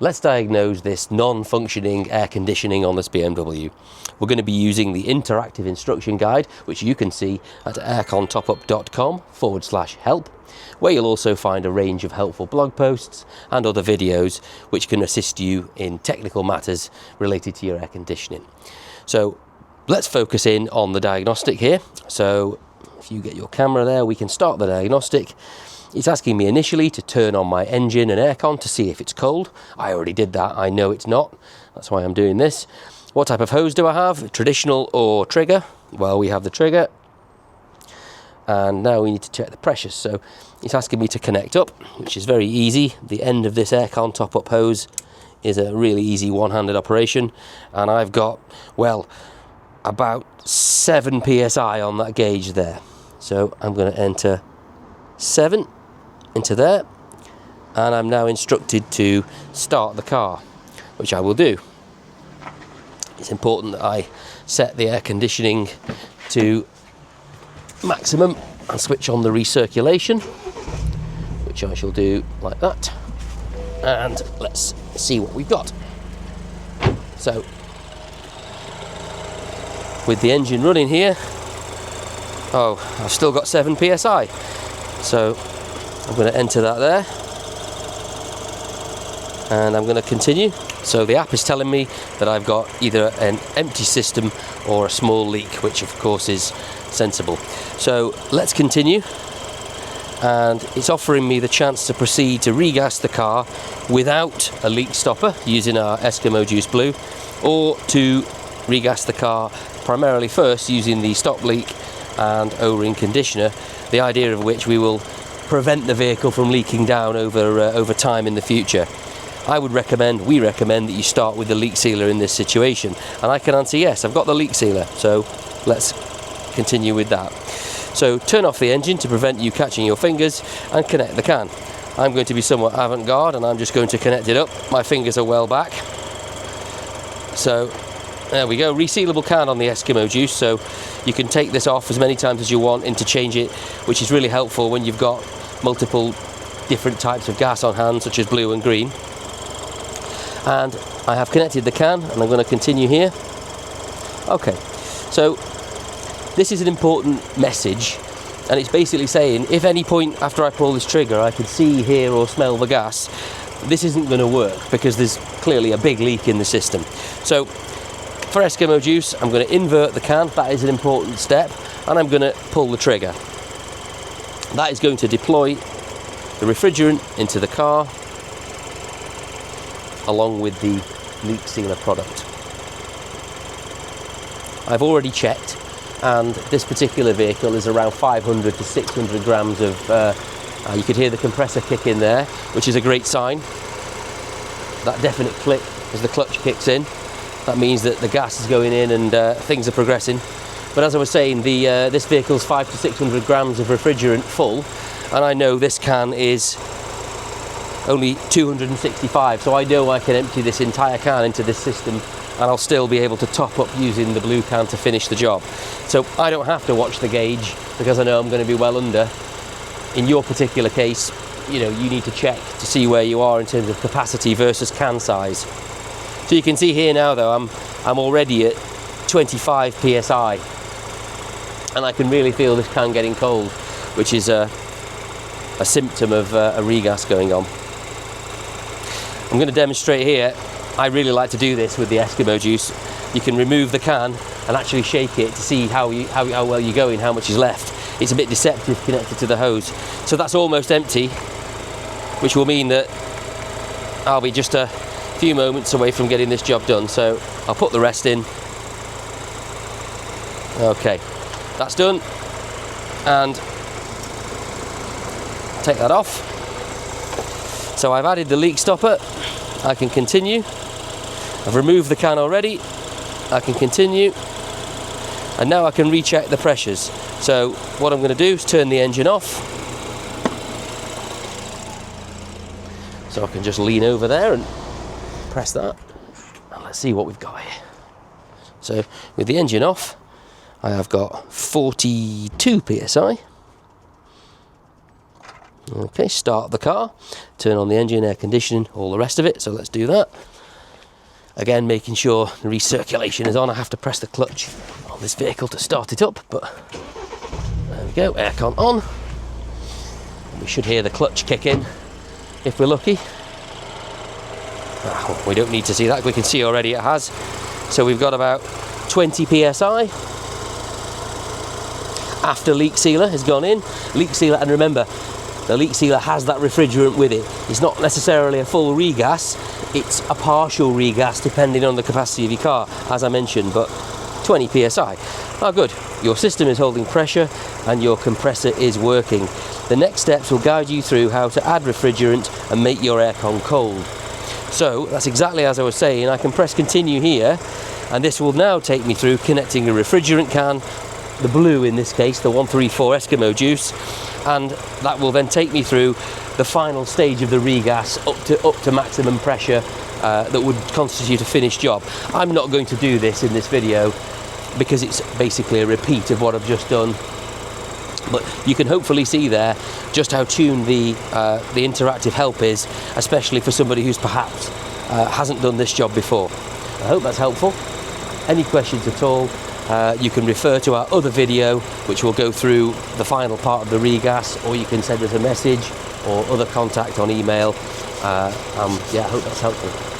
let's diagnose this non-functioning air conditioning on this BMW. We're going to be using the interactive instruction guide, which you can see at aircontopup.com/help, where you'll also find a range of helpful blog posts and other videos which can assist you in technical matters related to your air conditioning. So let's focus in on the diagnostic here. So if you get your camera there, we can start the diagnostic. It's asking me initially to turn on my engine and aircon to see if it's cold. I already did that. I know it's not. That's why I'm doing this. What type of hose do I have? Traditional or trigger? Well, we have the trigger. And now we need to check the pressures. So it's asking me to connect up, which is very easy. The end of this aircon top-up hose is a really easy one-handed operation. And I've got, well, about 7 psi on that gauge there. So I'm going to enter 7 into there, and I'm now instructed to start the car, which I will do. It's important that I set the air conditioning to maximum and switch on the recirculation, which I shall do like that. And let's see what we've got. So with the engine running here, oh, I've still got 7 psi. So I'm going to enter that there, and I'm going to continue. So the app is telling me that I've got either an empty system or a small leak, which of course is sensible. So let's continue, and it's offering me the chance to proceed to regas the car without a leak stopper using our Eskimo Juice Blue, or to regas the car primarily first using the stop leak and O-ring conditioner, the idea of which we will prevent the vehicle from leaking down over time in the future. We recommend that you start with the leak sealer in this situation, and I can answer yes, I've got the leak sealer, so let's continue with that. So turn off the engine to prevent you catching your fingers and connect the can. I'm going to be somewhat avant-garde and I'm just going to connect it up. My fingers are well back. So there we go, resealable can on the Eskimo Juice, so you can take this off as many times as you want, interchange it, which is really helpful when you've got multiple different types of gas on hand, such as blue and green. And I have connected the can, and I'm going to continue here. Okay, so this is an important message, and it's basically saying if any point after I pull this trigger I can see, hear or smell the gas, this isn't going to work because there's clearly a big leak in the system. So for Eskimo Juice, I'm going to invert the can. That is an important step, and I'm going to pull the trigger. That is going to deploy the refrigerant into the car along with the leak sealer product. I've already checked, and this particular vehicle is around 500 to 600 grams of, you could hear the compressor kick in there, which is a great sign. That definite click as the clutch kicks in. That means that the gas is going in and things are progressing. But as I was saying, this vehicle's 500 to 600 grams of refrigerant full, and I know this can is only 265, so I know I can empty this entire can into this system and I'll still be able to top up using the blue can to finish the job. So I don't have to watch the gauge because I know I'm going to be well under. In your particular case, you know, you need to check to see where you are in terms of capacity versus can size. So you can see here now though, I'm already at 25 psi, and I can really feel this can getting cold, which is a symptom of a regas going on. I'm going to demonstrate here. I really like to do this with the Eskimo Juice. You can remove the can and actually shake it to see how well you're going, how much is left. It's a bit deceptive connected to the hose. So that's almost empty, which will mean that I'll be just a few moments away from getting this job done. So I'll put the rest in. Okay, that's done, and take that off. So I've added the leak stopper. I can continue. I've removed the can already. I can continue, and now I can recheck the pressures. So what I'm going to do is turn the engine off. So I can just lean over there and press that, and let's see what we've got here. So with the engine off, I have got 42 psi. Okay, start the car, turn on the engine, air conditioning, all the rest of it, so let's do that. Again, making sure the recirculation is on. I have to press the clutch on this vehicle to start it up, but there we go, aircon on. We should hear the clutch kick in if we're lucky. Oh, we don't need to see that, we can see already it has. So we've got about 20 psi after leak sealer has gone in. Leak sealer, and remember, the leak sealer has that refrigerant with it. It's not necessarily a full regas, it's a partial regas depending on the capacity of your car, as I mentioned, but 20 psi. Oh good, your system is holding pressure and your compressor is working. The next steps will guide you through how to add refrigerant and make your aircon cold. So that's exactly as I was saying. I can press continue here, and this will now take me through connecting a refrigerant can, the blue in this case, the 134 Eskimo Juice, and that will then take me through the final stage of the regas up to maximum pressure that would constitute a finished job. I'm not going to do this in this video because it's basically a repeat of what I've just done, but you can hopefully see there just how tuned the interactive help is, especially for somebody who's perhaps hasn't done this job before. I hope that's helpful. Any questions at all, you can refer to our other video which will go through the final part of the regas, or you can send us a message or other contact on email. Yeah, I hope that's helpful.